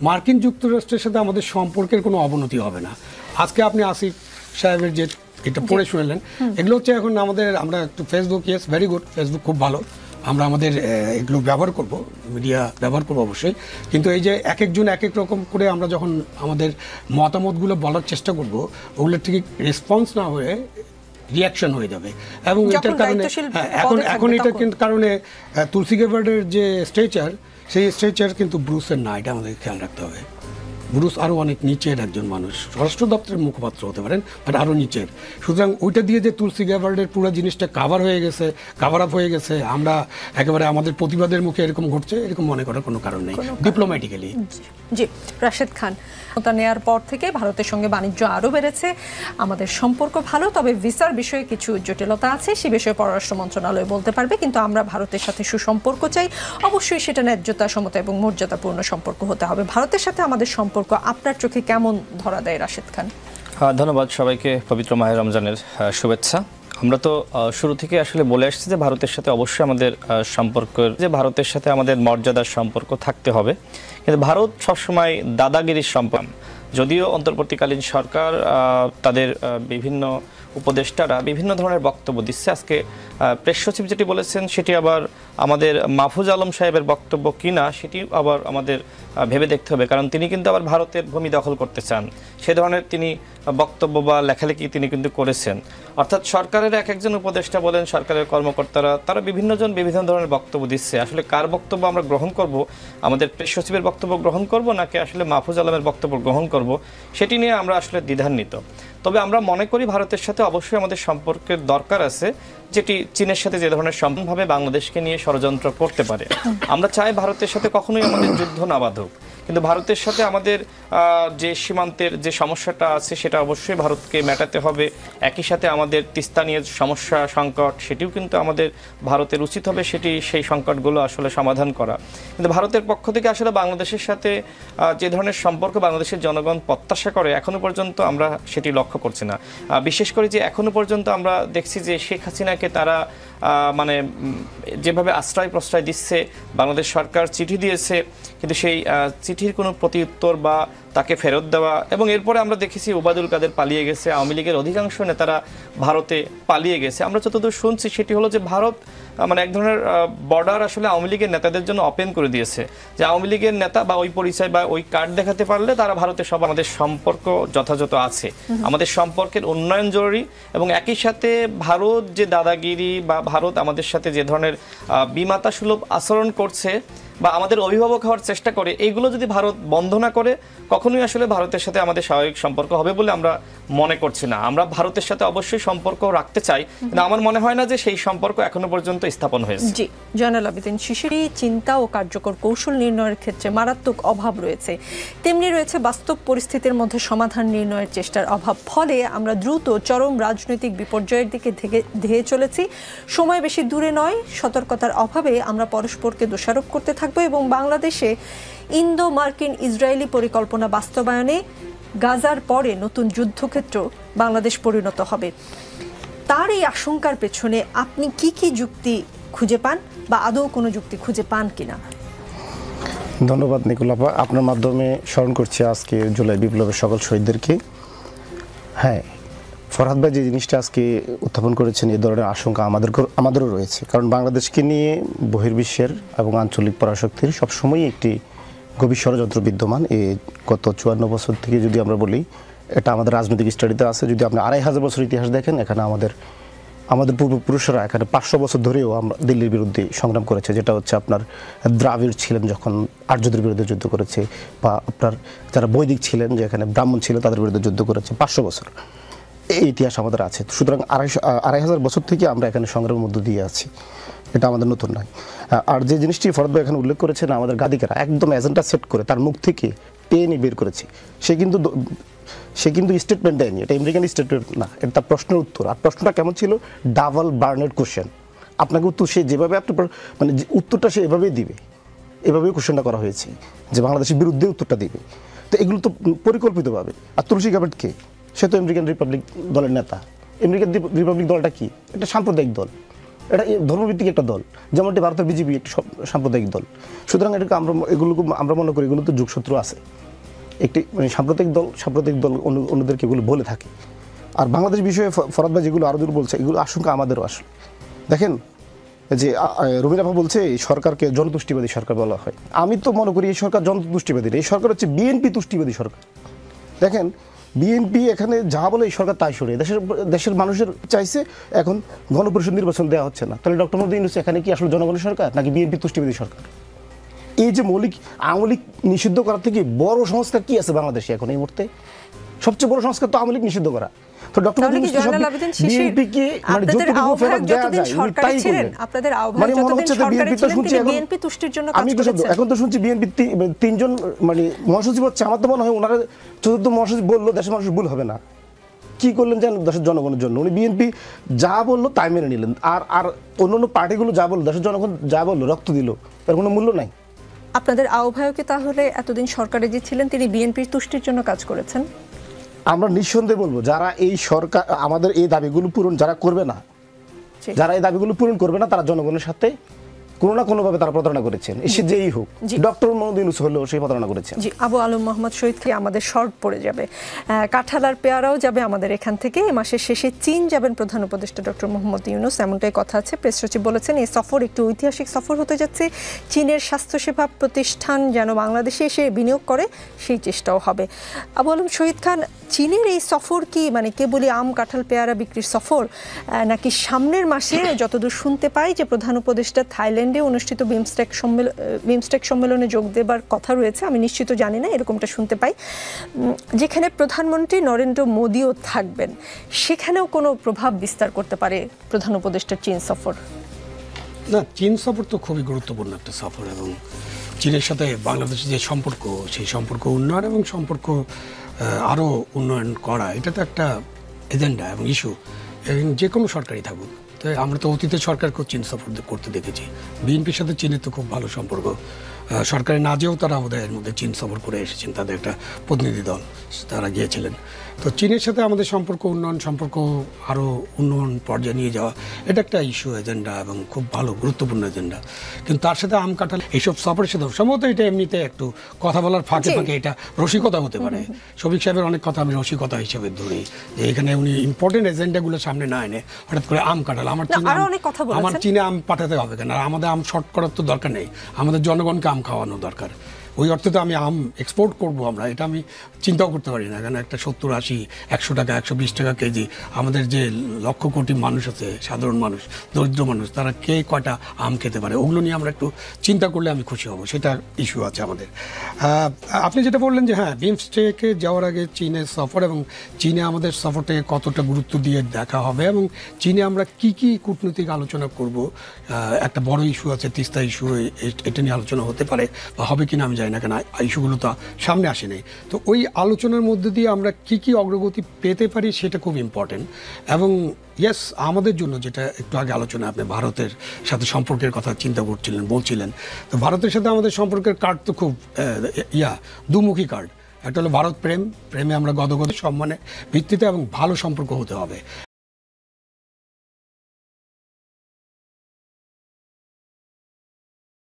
মার্কিন যুক্তরাষ্ট্রের সাথে আমাদের সম্পর্কের কোনো অবনতি হবে না। আজকে আপনি আসিফ সাহেবের যে এটা পড়ে শুনলেন, এগুলো হচ্ছে এখন আমরা একটু Facebook, yes very good, Facebook খুব ভালো, আমরা আমাদের এগুলো ব্যবহার করব, মিডিয়া ব্যবহার করবো অবশ্যই, কিন্তু এই যে এক একজন এক এক রকম করে আমরা যখন আমাদের মতামতগুলো বলার চেষ্টা করব, ওগুলো ঠিক রেসপন্স না হয়ে রিয়াকশন হয়ে যাবে। এবং এটার কারণে এখন এটার কিন্তু কারণে তুলসী গেবার্ডের যে স্ট্রেচার, সেই স্ট্রেচার কিন্তু ব্রুসের না, এটা আমাদের খেয়াল রাখতে হবে। ব্রুস আরও অনেক নিচের একজন মানুষ, স্বরাষ্ট্র দপ্তরের মুখপাত্র হতে পারেন, বাট আরও নিচের। সুতরাং ওইটা দিয়ে যে তুলসী গ্যাবার্ডের পুরো জিনিসটা কাভার আপ হয়ে গেছে, আমরা একেবারে আমাদের প্রতিবাদের মুখে এরকম ঘটছে, এরকম মনে করার কোনো কারণ নেই ডিপ্লোম্যাটিক্যালি। জি, রাশেদ খান, ক্ষমতা নেয়ার পর থেকে ভারতের সঙ্গে বাণিজ্য আরও বেড়েছে, আমাদের সম্পর্ক ভালো, তবে ভিসার বিষয়ে কিছু জটিলতা আছে, সে বিষয়ে পররাষ্ট্র মন্ত্রণালয় বলতে পারবে, কিন্তু আমরা ভারতের সাথে সুসম্পর্ক চাই, অবশ্যই সেটা ন্যায্যতা, সমতা এবং মর্যাদাপূর্ণ সম্পর্ক হতে হবে। ভারতের সাথে আমাদের সম্পর্ক আপনার চোখে কেমন ধরা দেয় রাশেদ খান? ধন্যবাদ সবাইকে, পবিত্র মাহে রমজানের শুভেচ্ছা। আমরা তো শুরু থেকে আসলে বলে আসছি যে ভারতের সাথে অবশ্যই আমাদের সম্পর্কের, যে ভারতের সাথে আমাদের মর্যাদার সম্পর্ক থাকতে হবে, কিন্তু ভারত সবসময় দাদাগিরির সম্পর্ক। যদিও অন্তর্বর্তীকালীন সরকার তাদের বিভিন্ন উপদেষ্টারা বিভিন্ন ধরনের বক্তব্য দিচ্ছে, আজকে প্রেস সচিব যেটি বলেছেন সেটি আবার আমাদের মাহফুজ আলম সাহেবের বক্তব্য কিনা সেটি আবার আমাদের ভেবে দেখতে হবে, কারণ তিনি কিন্তু আবার ভারতের ভূমি দখল করতে চান, সে ধরনের তিনি বক্তব্য বা লেখালেখি তিনি কিন্তু করেছেন। অর্থাৎ সরকারের এক একজন উপদেষ্টা বলেন, সরকারের কর্মকর্তারা, তারা বিভিন্ন ধরনের বক্তব্য দিচ্ছে। আসলে কার বক্তব্য আমরা গ্রহণ করব, আমাদের প্রেস সচিবের বক্তব্য গ্রহণ করব নাকি আসলে মাহফুজ আলমের বক্তব্য গ্রহণ করব, সেটি নিয়ে আমরা আসলে দ্বিধান্বিত। তবে আমরা মনে করি ভারতের সাথে অবশ্যই আমাদের সম্পর্কের দরকার আছে, যেটি চীনের সাথে যে ধরনের সম্পূর্ণভাবে বাংলাদেশকে নিয়ে ষড়যন্ত্র করতে পারে। আমরা চাই ভারতের সাথে কখনোই আমাদের যুদ্ধ না বাঁধুক, কিন্তু ভারতের সাথে আমাদের যে সীমান্তের যে সমস্যাটা আছে সেটা অবশ্যই ভারতকে মেটাতে হবে। একই সাথে আমাদের তিস্তা নিয়ে সমস্যা সংকট, সেটিও কিন্তু আমাদের ভারতের উচিত হবে সেই সংকটগুলো আসলে সমাধান করা। কিন্তু ভারতের পক্ষ থেকে আসলে বাংলাদেশের সাথে যে ধরনের সম্পর্ক বাংলাদেশের জনগণ প্রত্যাশা করে, এখনো পর্যন্ত আমরা সেটি লক্ষ্য করছি না। বিশেষ করে যে এখনো পর্যন্ত আমরা দেখছি যে শেখ হাসিনাকে তারা মানে যেভাবে আশ্রয় প্রশ্রয় দিচ্ছে, বাংলাদেশ সরকার চিঠি দিয়েছে, কিন্তু সেই চিঠির কোনো প্রত্যুত্তর বা তাকে ফেরত দেওয়া, এবং এরপরে আমরা দেখেছি ওবায়দুল কাদের পালিয়ে গেছে, আওয়ামী লীগের অধিকাংশ নেতারা ভারতে পালিয়ে গেছে। আমরা যতদূর শুনছি সেটি হলো যে ভারত মানে এক ধরনের বর্ডার আসলে আওয়ামী লীগের নেতাদের জন্য ওপেন করে দিয়েছে, যে আওয়ামী লীগের নেতা বা ওই পরিচয় বা ওই কার্ড দেখাতে পারলে তারা ভারতের সব। আমাদের সম্পর্ক যথাযথ আছে, আমাদের সম্পর্কের উন্নয়ন জরুরি, এবং একই সাথে ভারত যে দাদাগিরি বা ভারত আমাদের সাথে যে ধরনের বিমাতা সুলভ আচরণ করছে বা আমাদের অভিভাবক হওয়ার চেষ্টা করে, এইগুলো যদি ভারত বন্ধ না করে, কখনোই আসলে ভারতের সাথে আমাদের স্বাভাবিক সম্পর্ক হবে বলে আমরা মনে করছি না। আমরা ভারতের সাথে অবশ্যই সম্পর্ক রাখতে চাই, কিন্তু আমার মনে হয় না যে সেই সম্পর্ক এখনো পর্যন্ত স্থাপন হয়েছে। জি, জয়নাল আবেদিন শিশিরী, চিন্তা ও কার্যকর কৌশল নির্ণয়ের ক্ষেত্রে মারাত্মক অভাব রয়েছে, তেমনি রয়েছে বাস্তব পরিস্থিতির মধ্যে সমাধান নির্ণয়ের চেষ্টার অভাব। ফলে আমরা দ্রুত চরম রাজনৈতিক বিপর্যয়ের দিকে ধেয়ে চলেছি। সময় বেশি দূরে নয়, সতর্কতার অভাবে আমরা পরস্পরকে দোষারোপ করতে থাকবো, এবং বাংলাদেশে ইন্দো মার্কিন ইসরায়েলি পরিকল্পনা বাস্তবায়নে গাজার পরে নতুন যুদ্ধক্ষেত্র বাংলাদেশ পরিণত হবে। তার এই আশঙ্কার পেছনে আপনি কি কি যুক্তি খুঁজে পান, বা আদৌ কোনো যুক্তি খুঁজে পান কিনা? ধন্যবাদ নিকুলাপা, আপনার মাধ্যমে স্মরণ করছি আজকে জুলাই বিপ্লবের সকল শহীদদেরকে। হ্যাঁ, ফরহাদ ভাই যে জিনিসটা আজকে উত্থাপন করেছেন, এ ধরনের আশঙ্কা আমাদেরও রয়েছে, কারণ বাংলাদেশকে নিয়ে বহির্বিশ্বের এবং আঞ্চলিক পরাশক্তির সবসময়ই একটি গভীর ষড়যন্ত্র বিদ্যমান। গত 54 বছর থেকে যদি আমরা বলি, এটা আমাদের রাজনৈতিক স্টাডিতে আছে। যদি আপনি 2500 বছর ইতিহাস দেখেন, এখানে আমাদের পূর্বপুরুষরা এখানে 500 বছর ধরেও আমরা দিল্লির বিরুদ্ধে সংগ্রাম করেছে, যেটা হচ্ছে আপনার দ্রাবিড় ছিলেন যখন আর্যদের বিরুদ্ধে যুদ্ধ করেছে, বা আপনার যারা বৈদিক ছিলেন, যে এখানে ব্রাহ্মণ ছিল, তাদের বিরুদ্ধে যুদ্ধ করেছে 500 বছর। এই ইতিহাস আমাদের আছে। সুতরাং 2500 বছর থেকে আমরা এখানে সংগ্রামের মধ্য দিয়ে আছি, এটা আমাদের নতুন নয়। আর যে জিনিসটি ফরহাদ ভাই এখানে উল্লেখ করেছেন, আমাদের গাদিকারা একদম এজেন্ডা সেট করে তার মুখ থেকে টেনে বের করেছে। সে কিন্তু স্টেটমেন্ট দেয়নি, এটা আমেরিকান স্টেটমেন্ট না, এটা তার প্রশ্নের উত্তর। আর প্রশ্নটা কেমন ছিল? Double barrelled question. আপনাকে উত্তর সে যেভাবে মানে উত্তরটা সে এভাবেই দিবে, এভাবেই কোশ্চেনটা করা হয়েছে যে বাংলাদেশের বিরুদ্ধে উত্তরটা দিবে। তো এগুলো তো পরিকল্পিতভাবে। আর তুলসী গ্যাবার্ড কে? সে তো আমেরিকান রিপাবলিক দলের নেতা। আমেরিকান রিপাবলিক দলটা কি? এটা সাম্প্রদায়িক দল, এটা ধর্মভিত্তিক একটা দল, যেমনটি ভারতের বিজেপি একটি সাম্প্রদায়িক দল। সুতরাং এটাকে আমরা মনে করি এগুলো তো যোগসূত্র আছে, একটি মানে সাম্প্রদায়িক দল অন্যদেরকে এগুলো বলে থাকে। আর বাংলাদেশ বিষয়ে ফরহাদ ভাই যেগুলো আরও দূর বলছে, এগুলো আশঙ্কা আমাদেরও আসলে। দেখেন যে রুমিনাফা বলছে এই সরকারকে জনতুষ্টিবাদী সরকার বলা হয়। আমি তো মনে করি এই সরকার জনতুষ্টিবাদী না, এই সরকার হচ্ছে বিএনপি তুষ্টিবাদী সরকার। দেখেন বিএনপি এখানে যা বলে এই সরকার তাই সরে, দেশের মানুষের চাইছে এখন গণপরিষদ নির্বাচন দেওয়া হচ্ছে না, তাহলে ডক্টর মোহাম্মদ ইউনূস এখানে কি আসলে জনগণের সরকার নাকি বিএনপি তুষ্টিবাদী সরকার? এই যে আওয়ামী লীগ নিষিদ্ধ করার থেকে বড় সংস্কার কি আছে বাংলাদেশে এখন এই মুহূর্তে? সবচেয়ে বড় সংস্কার তো আওয়ামী লীগ নিষিদ্ধ করা। তো ডক্টর মোহাম্মদ ইউনূস বিএনপিকে মানে যতটুকু ফেরত দেওয়া যায় উনি তাই করলেন। মানে মনে হচ্ছে যে বিএনপি তো শুনছি এখন তো শুনছি বিএনপি তিনজন মানে মহাসচিব হচ্ছে। আমার তো মনে হয় ওনারা চতুর্থ মহাসচিব বললো দেশের মানুষ ভুল হবে না, কি করলেন জানেন? দেশের জনগণের জন্য উনি বিএনপি যা বললো তাই মেনে নিলেন। আর অন্য পার্টিগুলো যা বললো, দেশের জনগণ যা বললো রক্ত দিল, তার কোনো মূল্য নাই। আপনাদের আহ্বায়কে তাহলে এতদিন সরকারে যে ছিলেন তিনি বিএনপির তুষ্টির জন্য কাজ করেছেন? আমরা নিঃসন্দেহে বলবো যারা এই সরকার আমাদের এই দাবিগুলো পূরণ যারা করবে না, যারা এই দাবিগুলো পূরণ করবে না, তারা জনগণের সাথে কোনো না কোনোভাবে তারা প্রতারণা করেছেন। এসে যেই হোক, ডক্টর মোহাম্মদ ইউনূস হলেও সেই প্রতারণা করেছেন। জি, আবু আলম মোহাম্মদ শহীদকে আমাদের শর্ট পড়ে যাবে, কাঁঠাল আর পেয়ারাও যাবে আমাদের এখান থেকে। এই মাসের শেষে চীন যাবেন প্রধান উপদেষ্টা ডক্টর মোহাম্মদ ইউনূস, এমনটাই কথা আছে। প্রেস সচিব বলেছেন এই সফর একটি ঐতিহাসিক সফর হতে যাচ্ছে। চীনের স্বাস্থ্যসেবা প্রতিষ্ঠান যেন বাংলাদেশে এসে বিনিয়োগ করে সেই চেষ্টাও হবে। আবু আলম শহীদ খান, চীনের এই সফর কি মানে কেবলই আম কাঁঠাল পেয়ারা বিক্রির সফর, নাকি সামনের মাসে যতদূর শুনতে পাই যে প্রধান উপদেষ্টা থাইল্যান্ডে অনুষ্ঠিত বিমস্টেক সম্মেলনে যোগ দেবার কথা রয়েছে, আমি নিশ্চিত জানি না, এরকমটা শুনতে পাই, যেখানে প্রধানমন্ত্রী নরেন্দ্র মোদিও থাকবেন, সেখানেও কোনো প্রভাব বিস্তার করতে পারে প্রধান উপদেষ্টার চীন সফর? না, চীন সফর তো খুবই গুরুত্বপূর্ণ একটা সফর, এবং চীনের সাথে বাংলাদেশের যে সম্পর্ক, সেই সম্পর্ক উন্নয়ন এবং সম্পর্ক আরও উন্নয়ন করা, এটা তো একটা এজেন্ডা এবং ইস্যু, এবং যে কোনো সরকারই থাকুক। তো আমরা তো অতীতের সরকারকেও চীন সফর করতে দেখেছি। বিএনপির সাথে চীনের তো খুব ভালো সম্পর্ক, সরকারে না যেও তারা ওদের এর মধ্যে চীন সফর করে এসেছেন, তাদের একটা প্রতিনিধি দল তারা গিয়েছিলেন। তো চীনের সাথে আমাদের সম্পর্ক আরও উন্নয়ন পর্যায়ে নিয়ে যাওয়া, এটা একটা ইস্যু এজেন্ডা এবং খুব ভালো গুরুত্বপূর্ণ এজেন্ডা। কিন্তু তার সাথে আম কাঁঠাল এইসব সফরের সাথে সম্ভবত এটা এমনিতে একটু কথা বলার ফাঁকে ফাঁকে এটা রসিকতা হতে পারে। শফিক সাহেবের অনেক কথা আমি রসিকতা হিসেবে ধরি, যে এখানে উনি ইম্পর্টেন্ট এজেন্ডাগুলো সামনে না এনে হঠাৎ করে আম কাঁঠাল, আমার চীনে আম পাঠাতে হবে কেন? আর আমাদের আম শর্ট করার তো দরকার নেই, আমাদের জনগণকে আম খাওয়ানো দরকার। ওই অর্থে তো আমি আম এক্সপোর্ট করবো আমরা, এটা আমি চিন্তাও করতে পারি না। কেন একটা 70, 80, 100 টাকা, 120 টাকা কেজি, আমাদের যে লক্ষ কোটি মানুষ আছে, সাধারণ মানুষ, দরিদ্র মানুষ, তারা কে কয়টা আম খেতে পারে, ওগুলো নিয়ে আমরা একটু চিন্তা করলে আমি খুশি হব। সেটা ইস্যু আছে আমাদের। আপনি যেটা বললেন যে হ্যাঁ, বিমস্টেকে যাওয়ার আগে চীনের সফর, এবং চীনে আমাদের সফরটাকে কতটা গুরুত্ব দিয়ে দেখা হবে, এবং চীনে আমরা কি কি কূটনৈতিক আলোচনা করব। একটা বড় ইস্যু আছে, তিস্তা ইস্যু, এটা নিয়ে আলোচনা হতে পারে বা হবে কিনা আমি জানি না, কেন ইস্যুগুলো তো সামনে আসেনি। তো ওই আলোচনার মধ্যে দিয়ে আমরা কি কি অগ্রগতি পেতে পারি সেটা খুব ইম্পর্টেন্ট। এবং ইয়েস, আমাদের জন্য যেটা একটু আগে আলোচনা, আপনি ভারতের সাথে সম্পর্কের কথা চিন্তা বলছিলেন, তো ভারতের সাথে আমাদের সম্পর্কের কার্ড তো খুব দুমুখী কার্ড। একটা হলো ভারত প্রেমে আমরা গদগদ সম্মানের ভিত্তিতে এবং ভালো সম্পর্ক হতে হবে,